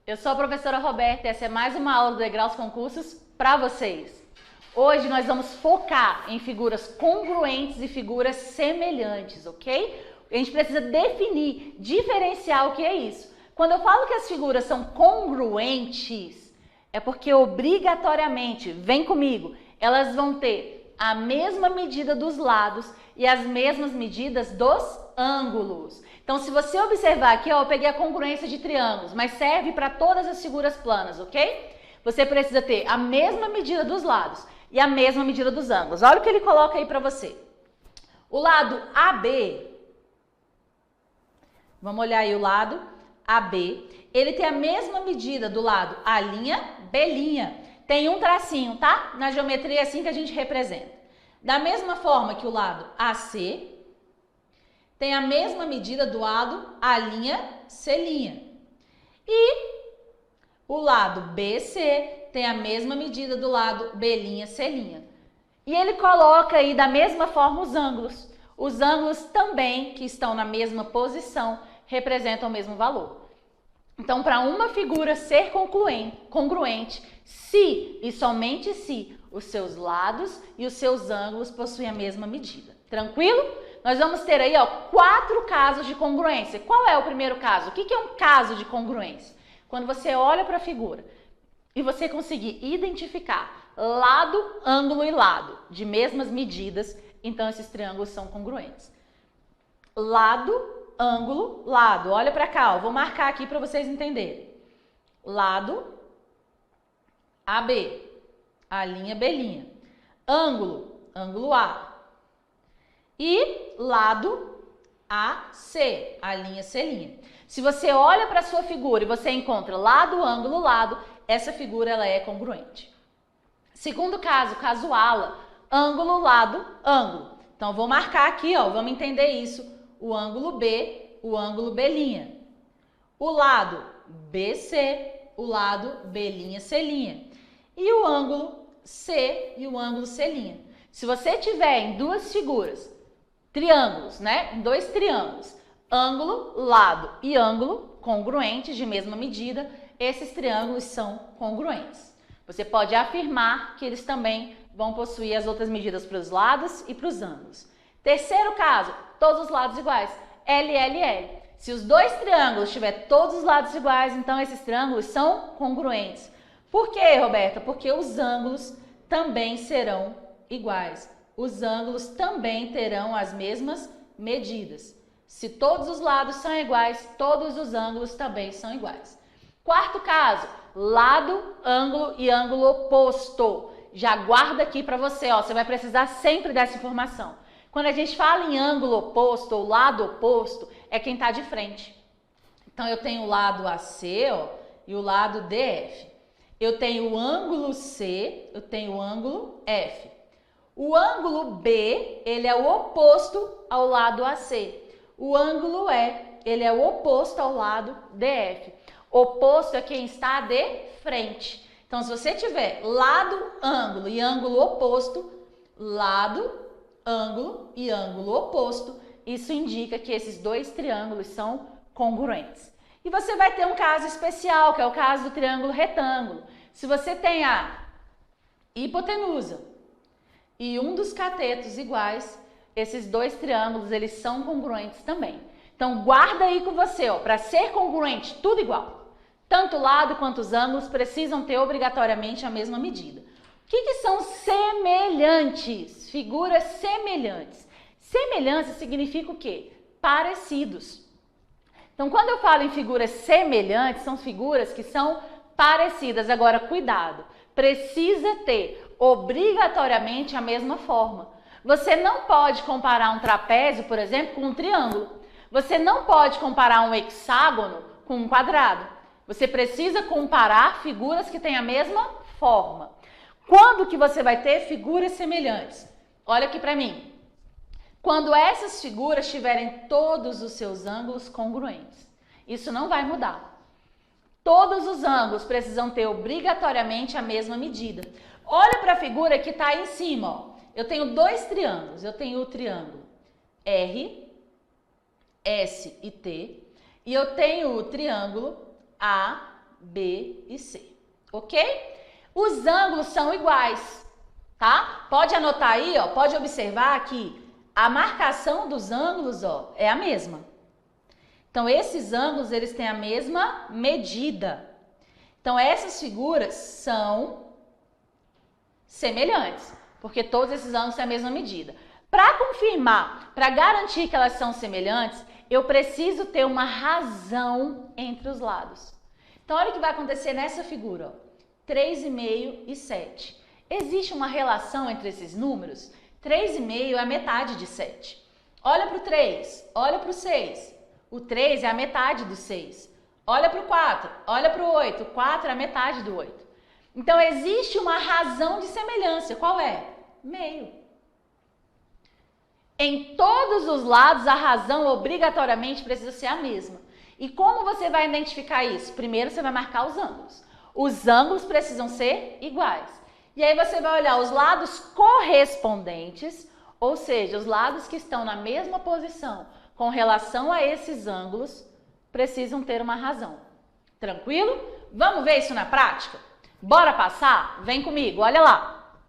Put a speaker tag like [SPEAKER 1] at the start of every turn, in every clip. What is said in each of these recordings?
[SPEAKER 1] Eu sou a professora Roberta e essa é mais uma aula do Degraus Concursos para vocês. Hoje nós vamos focar em figuras congruentes e figuras semelhantes, ok? A gente precisa definir, diferenciar o que é isso. Quando eu falo que as figuras são congruentes, é porque obrigatoriamente, vem comigo, elas vão ter a mesma medida dos lados e as mesmas medidas dos ângulos. Então, se você observar aqui, ó, eu peguei a congruência de triângulos, mas serve para todas as figuras planas, ok? Você precisa ter a mesma medida dos lados e a mesma medida dos ângulos. Olha o que ele coloca aí para você. O lado AB, vamos olhar aí o lado AB, ele tem a mesma medida do lado A', B'. Tem um tracinho, tá? Na geometria é assim que a gente representa. Da mesma forma que o lado AC tem a mesma medida do lado A'C'. E o lado BC tem a mesma medida do lado B'C'. E ele coloca aí da mesma forma os ângulos. Os ângulos também, que estão na mesma posição, representam o mesmo valor. Então, para uma figura ser congruente, se e somente se os seus lados e os seus ângulos possuem a mesma medida. Tranquilo? Nós vamos ter aí, ó, 4 casos de congruência. Qual é o primeiro caso? O que é um caso de congruência? Quando você olha para a figura e você conseguir identificar lado, ângulo e lado de mesmas medidas, então esses triângulos são congruentes. Lado, ângulo, lado. Olha para cá, ó, vou marcar aqui para vocês entenderem. Lado, AB, A'B'. Ângulo, ângulo A. E lado AC, A'C'. Se você olha para a sua figura e você encontra lado, ângulo, lado, essa figura ela é congruente. Segundo caso, caso ala, ângulo, lado, ângulo. Então, vou marcar aqui, ó, vamos entender isso. O ângulo B, o ângulo B'. O lado BC, o lado B'C'. E o ângulo C e o ângulo C'. Se você tiver em duas figuras, triângulos, né? Em 2 triângulos, ângulo, lado e ângulo congruentes de mesma medida, esses triângulos são congruentes. Você pode afirmar que eles também vão possuir as outras medidas para os lados e para os ângulos. Terceiro caso, todos os lados iguais, LLL. Se os 2 triângulos tiverem todos os lados iguais, então esses triângulos são congruentes. Por quê, Roberta? Porque os ângulos também serão iguais. Os ângulos também terão as mesmas medidas. Se todos os lados são iguais, todos os ângulos também são iguais. Quarto caso, lado, ângulo e ângulo oposto. Já guarda aqui para você, ó, você vai precisar sempre dessa informação. Quando a gente fala em ângulo oposto ou lado oposto, é quem está de frente. Então, eu tenho o lado AC, ó, e o lado DF. Eu tenho o ângulo C, eu tenho o ângulo F. O ângulo B, ele é o oposto ao lado AC. O ângulo E, ele é o oposto ao lado DF. Oposto é quem está de frente. Então, se você tiver lado, ângulo e ângulo oposto, lado, ângulo e ângulo oposto, isso indica que esses 2 triângulos são congruentes. E você vai ter um caso especial, que é o caso do triângulo retângulo. Se você tem a hipotenusa e um dos catetos iguais, esses 2 triângulos, eles são congruentes também. Então, guarda aí com você, ó, para ser congruente, tudo igual. Tanto o lado quanto os ângulos precisam ter obrigatoriamente a mesma medida. O que são semelhantes? Figuras semelhantes. Semelhança significa o quê? Parecidos. Então, quando eu falo em figuras semelhantes, são figuras que são parecidas. Agora, cuidado, precisa ter obrigatoriamente a mesma forma. Você não pode comparar um trapézio, por exemplo, com um triângulo. Você não pode comparar um hexágono com um quadrado. Você precisa comparar figuras que têm a mesma forma. Quando que você vai ter figuras semelhantes? Olha aqui para mim. Quando essas figuras tiverem todos os seus ângulos congruentes. Isso não vai mudar. Todos os ângulos precisam ter obrigatoriamente a mesma medida. Olha para a figura que está aí em cima, ó. Eu tenho 2 triângulos. Eu tenho o triângulo R, S e T. E eu tenho o triângulo A, B e C, ok? Os ângulos são iguais, tá? Pode anotar aí, ó, pode observar que a marcação dos ângulos, ó, é a mesma. Então, esses ângulos, eles têm a mesma medida. Então, essas figuras são semelhantes, porque todos esses ângulos têm a mesma medida. Para confirmar, para garantir que elas são semelhantes, eu preciso ter uma razão entre os lados. Então, olha o que vai acontecer nessa figura, ó. 3,5 e 7. Existe uma relação entre esses números? 3,5 é a metade de 7. Olha para o 3, olha para o 6. O 3 é a metade do 6. Olha para o 4, olha para o 8. O 4 é a metade do 8. Então, existe uma razão de semelhança. Qual é? Meio. Em todos os lados, a razão obrigatoriamente precisa ser a mesma. E como você vai identificar isso? Primeiro, você vai marcar os ângulos. Os ângulos precisam ser iguais. E aí você vai olhar os lados correspondentes, ou seja, os lados que estão na mesma posição com relação a esses ângulos, precisam ter uma razão. Tranquilo? Vamos ver isso na prática? Bora passar? Vem comigo, olha lá.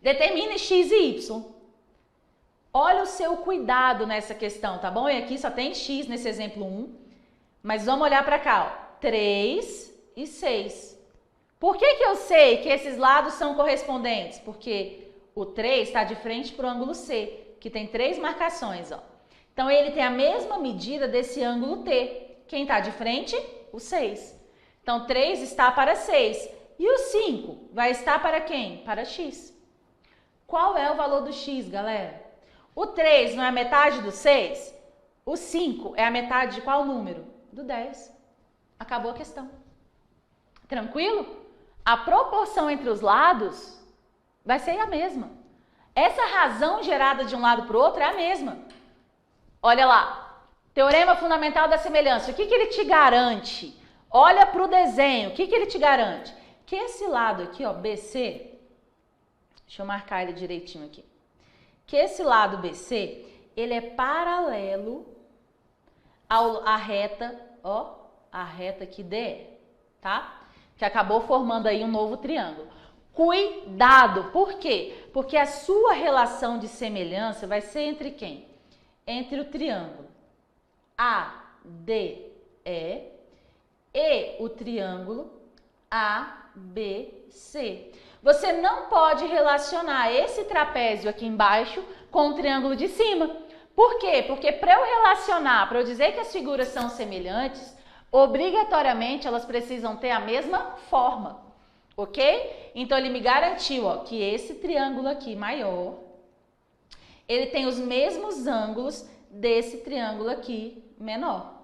[SPEAKER 1] Determine x e y. Olha o seu cuidado nessa questão, tá bom? E aqui só tem x nesse exemplo 1, mas vamos olhar para cá, ó. 3 e 6. Por que eu sei que esses lados são correspondentes? Porque o 3 está de frente para o ângulo C, que tem 3 marcações, ó. Então, ele tem a mesma medida desse ângulo T. Quem está de frente? O 6. Então, 3 está para 6. E o 5 vai estar para quem? Para x. Qual é o valor do x, galera? O 3 não é a metade do 6? O 5 é a metade de qual número? Do 10. Acabou a questão. Tranquilo? A proporção entre os lados vai ser a mesma. Essa razão gerada de um lado para o outro é a mesma. Olha lá. Teorema fundamental da semelhança. O que ele te garante? Olha para o desenho. O que ele te garante? Que esse lado aqui, ó, BC, deixa eu marcar ele direitinho aqui. Que esse lado BC, ele é paralelo à reta, ó, a reta aqui DE, tá? Que acabou formando aí um novo triângulo. Cuidado, por quê? Porque a sua relação de semelhança vai ser entre quem? Entre o triângulo ADE e o triângulo ABC. Você não pode relacionar esse trapézio aqui embaixo com o triângulo de cima. Por quê? Porque para eu relacionar, para eu dizer que as figuras são semelhantes, obrigatoriamente elas precisam ter a mesma forma, ok? Então ele me garantiu, ó, que esse triângulo aqui maior, ele tem os mesmos ângulos desse triângulo aqui menor.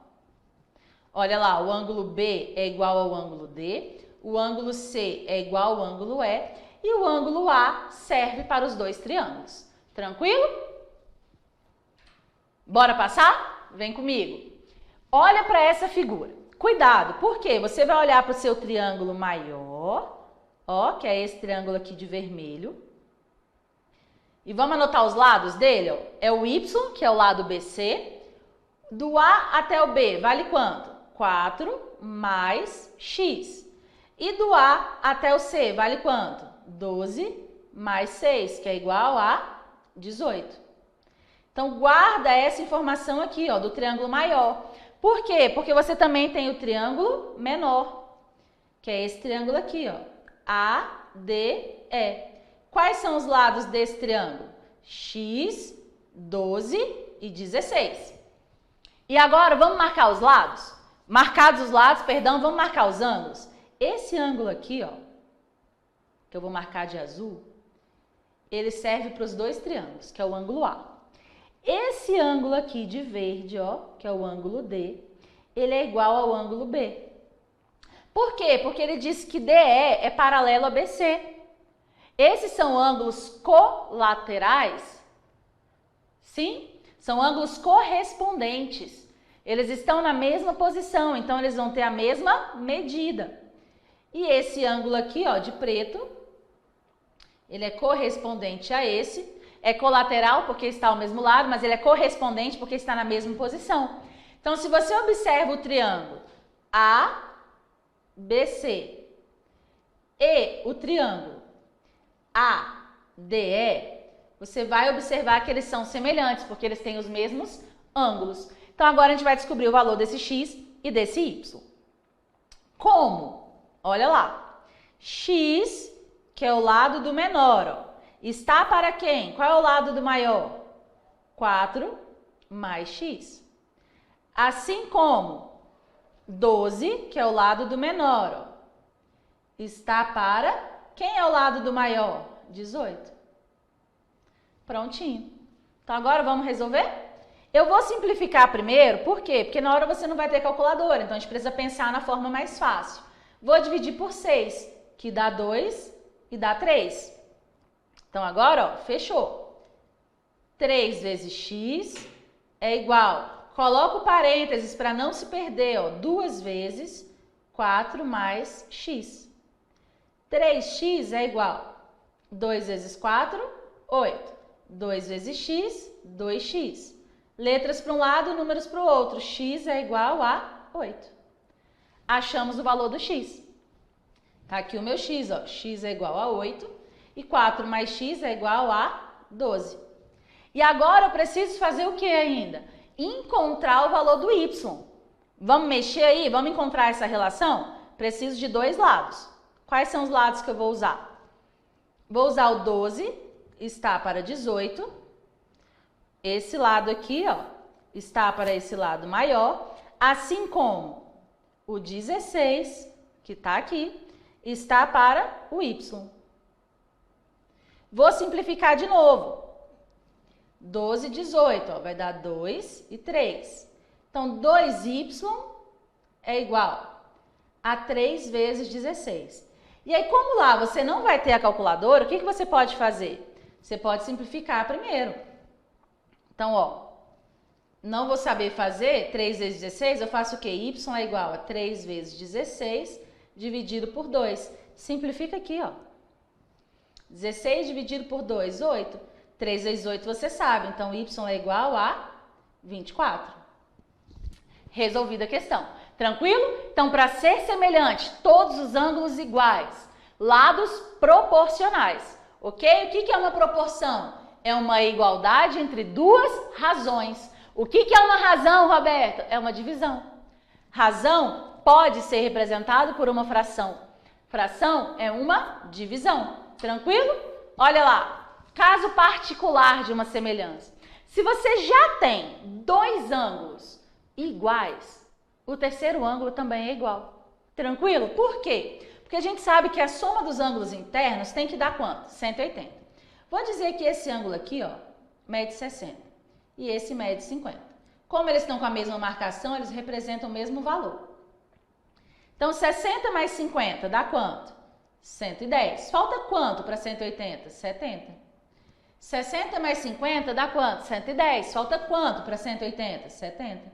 [SPEAKER 1] Olha lá, o ângulo B é igual ao ângulo D, o ângulo C é igual ao ângulo E e o ângulo A serve para os dois triângulos. Tranquilo? Bora passar? Vem comigo. Olha para essa figura. Cuidado, por quê? Você vai olhar para o seu triângulo maior, ó, que é esse triângulo aqui de vermelho. E vamos anotar os lados dele, ó. É o Y, que é o lado BC. Do A até o B, vale quanto? 4 mais X. E do A até o C, vale quanto? 12 mais 6, que é igual a 18. Então, guarda essa informação aqui, ó, do triângulo maior. Por quê? Porque você também tem o triângulo menor, que é esse triângulo aqui, ó, ADE. Quais são os lados desse triângulo? X, 12 e 16. E agora, vamos marcar os lados? Marcados os lados, perdão, vamos marcar os ângulos. Esse ângulo aqui, ó, que eu vou marcar de azul, ele serve para os dois triângulos, que é o ângulo A. Esse ângulo aqui de verde, ó, que é o ângulo D, ele é igual ao ângulo B. Por quê? Porque ele diz que DE é paralelo a BC. Esses são ângulos colaterais? Sim, são ângulos correspondentes. Eles estão na mesma posição, então eles vão ter a mesma medida. E esse ângulo aqui, ó, de preto, ele é correspondente a esse. É colateral porque está ao mesmo lado, mas ele é correspondente porque está na mesma posição. Então, se você observa o triângulo BC e o triângulo ADE, você vai observar que eles são semelhantes, porque eles têm os mesmos ângulos. Então, agora a gente vai descobrir o valor desse x e desse y. Como? Olha lá. X, que é o lado do menor, ó, está para quem? Qual é o lado do maior? 4 mais x. Assim como 12, que é o lado do menor, ó, está para quem é o lado do maior? 18. Prontinho. Então, agora vamos resolver? Eu vou simplificar primeiro, por quê? Porque na hora você não vai ter calculadora, então a gente precisa pensar na forma mais fácil. Vou dividir por 6, que dá 2 e dá 3. Então, agora, ó, fechou. 3 vezes x é igual, coloco parênteses para não se perder, ó, 2 vezes 4 mais x. 3x é igual 2 vezes 4, 8. 2 vezes x, 2x. Letras para um lado, números para o outro. X é igual a 8. Achamos o valor do x. Tá aqui o meu x, ó. X é igual a 8 e 4 mais x é igual a 12. E agora eu preciso fazer o que ainda? Encontrar o valor do y. Vamos mexer aí? Vamos encontrar essa relação? Preciso de dois lados. Quais são os lados que eu vou usar? Vou usar o 12, está para 18. Esse lado aqui, ó, está para esse lado maior, assim como o 16, que está aqui, está para o y. Vou simplificar de novo. 12 e 18, ó, vai dar 2 e 3. Então, 2y é igual a 3 vezes 16. E aí, como lá você não vai ter a calculadora, o que você pode fazer? Você pode simplificar primeiro. Então, ó, não vou saber fazer 3 vezes 16, eu faço o quê? Y é igual a 3 vezes 16 dividido por 2. Simplifica aqui, ó. 16 dividido por 2, 8. 3 vezes 8 você sabe, então y é igual a 24. Resolvida a questão. Tranquilo? Então, para ser semelhante, todos os ângulos iguais, lados proporcionais, ok? O que é uma proporção? É uma igualdade entre duas razões. O que é uma razão, Roberto? É uma divisão. Razão pode ser representado por uma fração. Fração é uma divisão. Tranquilo? Olha lá. Caso particular de uma semelhança. Se você já tem dois ângulos iguais, o terceiro ângulo também é igual. Tranquilo? Por quê? Porque a gente sabe que a soma dos ângulos internos tem que dar quanto? 180. Vou dizer que esse ângulo aqui, ó, mede 60 e esse mede 50. Como eles estão com a mesma marcação, eles representam o mesmo valor. Então, 60 mais 50 dá quanto? 110. Falta quanto para 180? 70. 60 mais 50 dá quanto? 110. Falta quanto para 180? 70.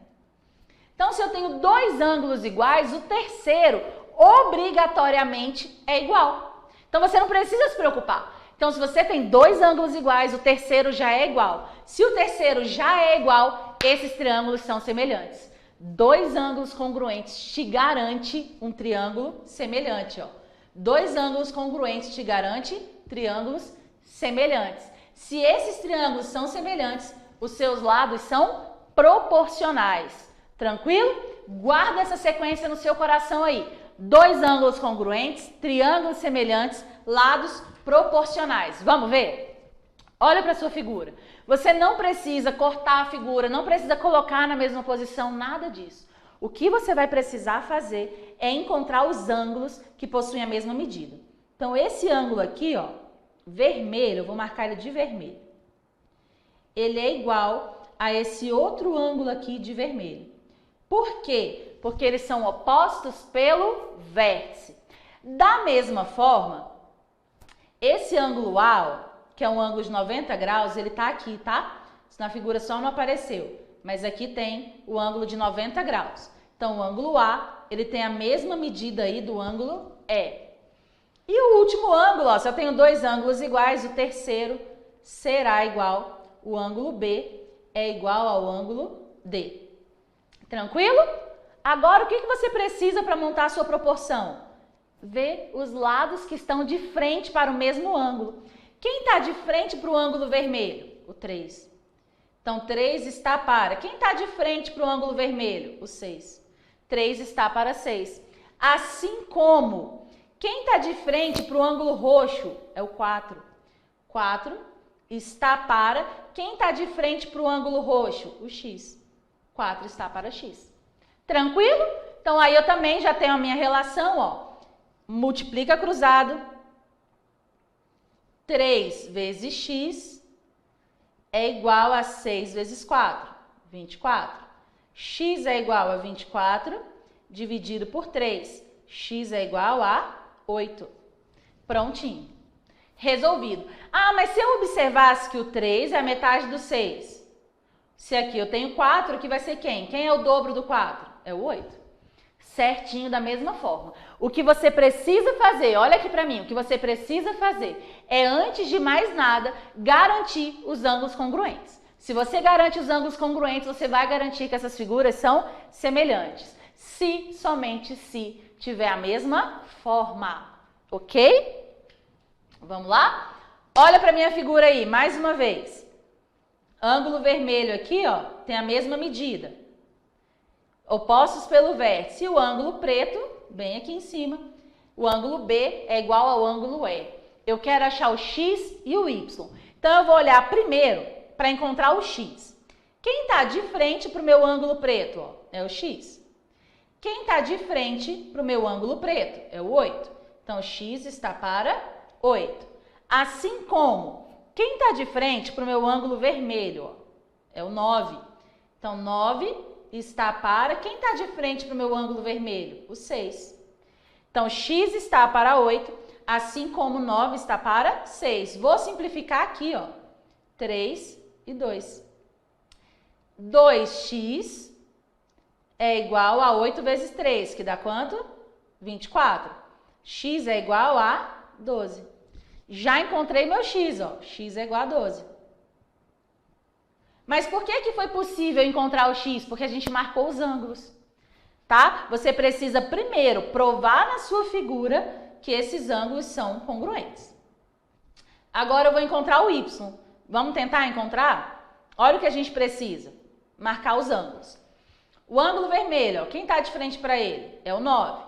[SPEAKER 1] Então, se eu tenho dois ângulos iguais, o terceiro obrigatoriamente é igual. Então, você não precisa se preocupar. Então, se você tem dois ângulos iguais, o terceiro já é igual. Se o terceiro já é igual, esses triângulos são semelhantes. Dois ângulos congruentes te garante um triângulo semelhante, ó. Dois ângulos congruentes te garante triângulos semelhantes. Se esses triângulos são semelhantes, os seus lados são proporcionais. Tranquilo? Guarda essa sequência no seu coração aí. Dois ângulos congruentes, triângulos semelhantes, lados proporcionais. Vamos ver? Olha para a sua figura. Você não precisa cortar a figura, não precisa colocar na mesma posição, nada disso. O que você vai precisar fazer é encontrar os ângulos que possuem a mesma medida. Então, esse ângulo aqui, ó, vermelho, eu vou marcar ele de vermelho. Ele é igual a esse outro ângulo aqui de vermelho. Por quê? Porque eles são opostos pelo vértice. Da mesma forma, esse ângulo A, ó, que é um ângulo de 90 graus, ele tá aqui, tá? Isso na figura só não apareceu. Mas aqui tem o ângulo de 90 graus. Então, o ângulo A, ele tem a mesma medida aí do ângulo E. E o último ângulo, ó, se eu tenho dois ângulos iguais, o terceiro será igual, o ângulo B é igual ao ângulo D. Tranquilo? Agora, o que você precisa para montar a sua proporção? Ver os lados que estão de frente para o mesmo ângulo. Quem está de frente para o ângulo vermelho? O 3. Então, 3 está para. Quem está de frente para o ângulo vermelho? O 6. 3 está para 6. Assim como, quem está de frente para o ângulo roxo? É o 4. 4 está para. Quem está de frente para o ângulo roxo? O X. 4 está para X. Tranquilo? Então, aí eu também já tenho a minha relação, ó. Multiplica cruzado. 3 vezes X é igual a 6 vezes 4, 24. X é igual a 24 dividido por 3. X é igual a 8. Prontinho. Resolvido. Ah, mas se eu observasse que o 3 é a metade do 6. Se aqui eu tenho 4, aqui vai ser quem? Quem é o dobro do 4? É o 8. Certinho da mesma forma. O que você precisa fazer, olha aqui para mim, o que você precisa fazer é, antes de mais nada, garantir os ângulos congruentes. Se você garante os ângulos congruentes, você vai garantir que essas figuras são semelhantes. Se, somente se, tiver a mesma forma. Ok? Vamos lá? Olha para minha figura aí, mais uma vez. Ângulo vermelho aqui, ó, tem a mesma medida. Opostos pelo vértice. E o ângulo preto, bem aqui em cima, o ângulo B é igual ao ângulo E. Eu quero achar o X e o Y. Então, eu vou olhar primeiro para encontrar o X. Quem está de frente para o meu ângulo preto? Ó, é o X. Quem está de frente para o meu ângulo preto? É o 8. Então, X está para 8. Assim como, quem está de frente para o meu ângulo vermelho? Ó, é o 9. Então, 9 está para. Quem está de frente para o meu ângulo vermelho? O 6. Então, X está para 8, assim como 9 está para 6. Vou simplificar aqui, ó. 3 e 2. 2x é igual a 8 vezes 3, que dá quanto? 24. X é igual a 12. Já encontrei meu x, ó. X é igual a 12. Mas por que foi possível encontrar o x? Porque a gente marcou os ângulos, tá? Você precisa primeiro provar na sua figura que esses ângulos são congruentes. Agora eu vou encontrar o y. Vamos tentar encontrar? Olha o que a gente precisa. Marcar os ângulos. O ângulo vermelho, ó, quem está de frente para ele? É o 9.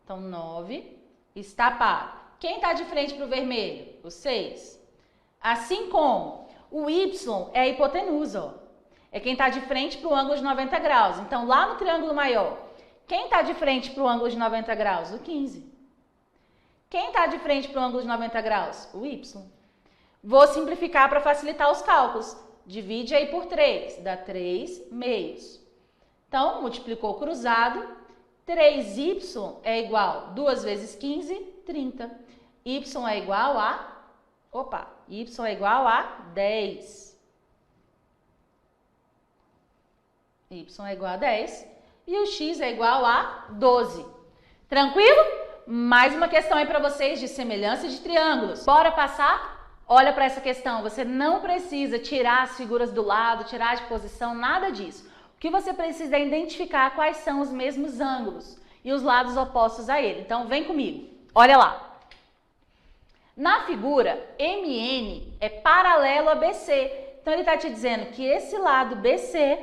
[SPEAKER 1] Então, 9 está para. Quem está de frente para o vermelho? O 6. Assim como o y é a hipotenusa, ó. É quem está de frente para o ângulo de 90 graus. Então, lá no triângulo maior, quem está de frente para o ângulo de 90 graus? O 15. Quem está de frente para o ângulo de 90 graus? O y. Vou simplificar para facilitar os cálculos. Divide aí por 3, dá 3 meios. Então, multiplicou cruzado, 3y é igual 2 vezes 15, 30. Y é igual a... y é igual a 10. Y é igual a 10. E o x é igual a 12. Tranquilo? Mais uma questão aí para vocês de semelhança de triângulos. Bora passar? Olha para essa questão. Você não precisa tirar as figuras do lado, tirar de posição, nada disso. O que você precisa é identificar quais são os mesmos ângulos e os lados opostos a ele. Então, vem comigo. Olha lá. Na figura, MN é paralelo a BC. Então, ele está te dizendo que esse lado BC,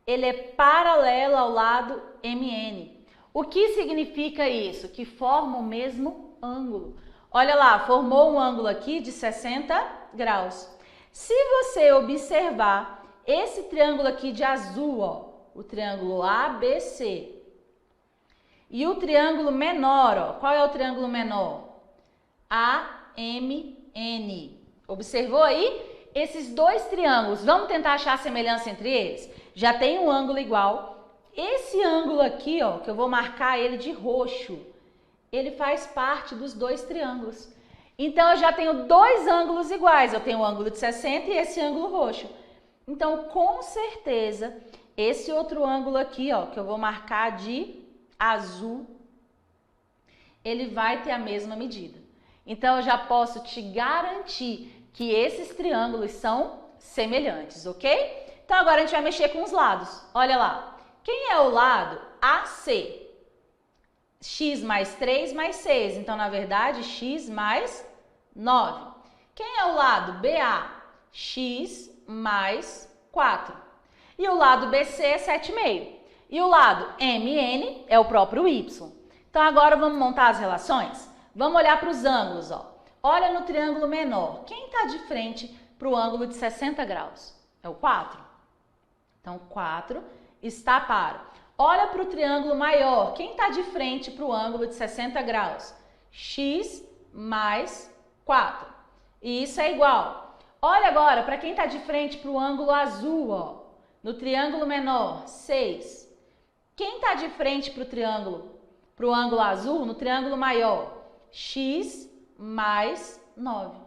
[SPEAKER 1] ele é paralelo ao lado MN. O que significa isso? Que forma o mesmo ângulo. Olha lá, formou um ângulo aqui de 60 graus. Se você observar esse triângulo aqui de azul, ó, o triângulo ABC, e o triângulo menor, ó, qual é o triângulo menor? AMN. Observou aí? Esses dois triângulos, vamos tentar achar a semelhança entre eles? Já tem um ângulo igual. Esse ângulo aqui, ó, que eu vou marcar ele de roxo, ele faz parte dos dois triângulos. Então, eu já tenho dois ângulos iguais. Eu tenho o ângulo de 60 e esse ângulo roxo. Então, com certeza, esse outro ângulo aqui, ó, que eu vou marcar de azul, ele vai ter a mesma medida. Então, eu já posso te garantir que esses triângulos são semelhantes, ok? Então, agora a gente vai mexer com os lados. Olha lá. Quem é o lado AC. X mais 3 mais 6. Então, na verdade, x mais 9. Quem é o lado BA? X mais 4. E o lado BC é 7,5. E o lado MN é o próprio Y. Então, agora vamos montar as relações? Vamos olhar para os ângulos, ó. Olha no triângulo menor. Quem está de frente para o ângulo de 60 graus? É o 4. Então, 4 está para. Olha para o triângulo maior. Quem está de frente para o ângulo de 60 graus? X mais 4. E isso é igual. Olha agora para quem está de frente para o ângulo azul, ó. No triângulo menor, 6. Quem está de frente para o ângulo azul, no triângulo maior? X mais 9.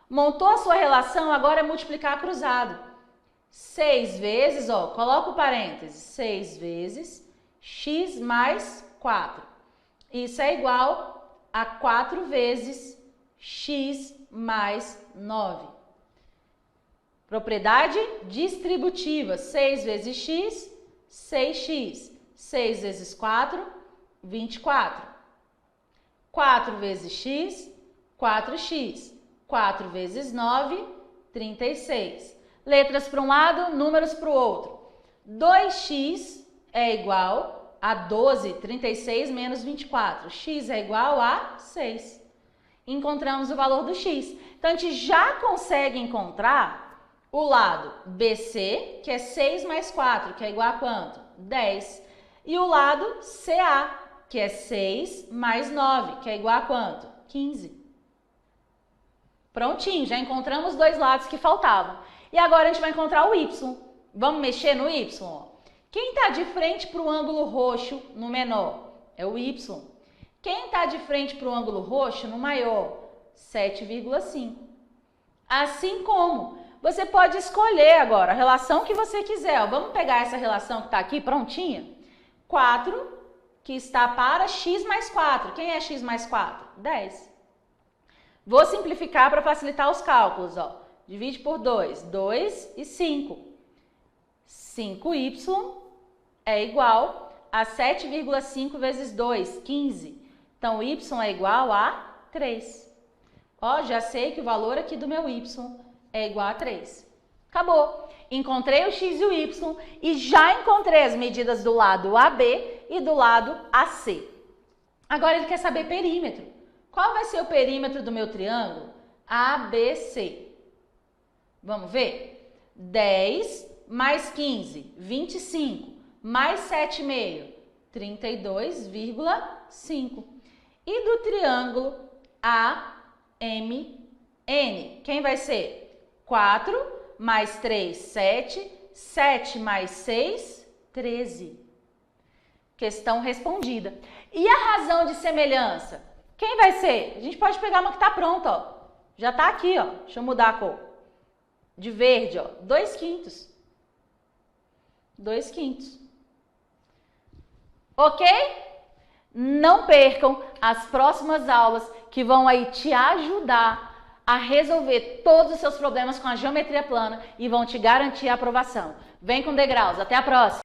[SPEAKER 1] Montou a sua relação, agora é multiplicar cruzado. 6 vezes, ó, coloca o parêntese, 6 vezes x mais 4. Isso é igual a 4 vezes x mais 9. Propriedade distributiva, 6 vezes x, 6x. 6 vezes 4, 24. 4 vezes x, 4x. 4 vezes 9, 36. Letras para um lado, números para o outro. 2x é igual a 12, 36 menos 24. X é igual a 6. Encontramos o valor do x. Então, a gente já consegue encontrar o lado BC, que é 6 mais 4, que é igual a quanto? 10. E o lado CA, que é 6 mais 9, que é igual a quanto? 15. Prontinho, já encontramos os dois lados que faltavam. E agora a gente vai encontrar o Y. Vamos mexer no Y? Quem está de frente para o ângulo roxo no menor? É o Y. Quem está de frente para o ângulo roxo no maior? 7,5. Assim como você pode escolher agora a relação que você quiser. Vamos pegar essa relação que está aqui prontinha? 4, que está para x mais 4. Quem é x mais 4? 10. Vou simplificar para facilitar os cálculos, ó. Divide por 2, 2 e 5. 5y é igual a 7,5 vezes 2, 15. Então, y é igual a 3. Ó, já sei que o valor aqui do meu y é igual a 3. Acabou. Encontrei o x e o y e já encontrei as medidas do lado AB e do lado AC. Agora ele quer saber perímetro. Qual vai ser o perímetro do meu triângulo? ABC. Vamos ver? 10 mais 15, 25, mais 7,5, 32,5. E do triângulo AMN, quem vai ser? 4 mais 3, 7, 7 mais 6, 13. Questão respondida. E a razão de semelhança? Quem vai ser? A gente pode pegar uma que está pronta, ó. Já está aqui, ó. Deixa eu mudar a cor. De verde, ó. 2/5. 2/5. Ok? Não percam as próximas aulas que vão aí te ajudar a resolver todos os seus problemas com a geometria plana e vão te garantir a aprovação. Vem com degraus. Até a próxima!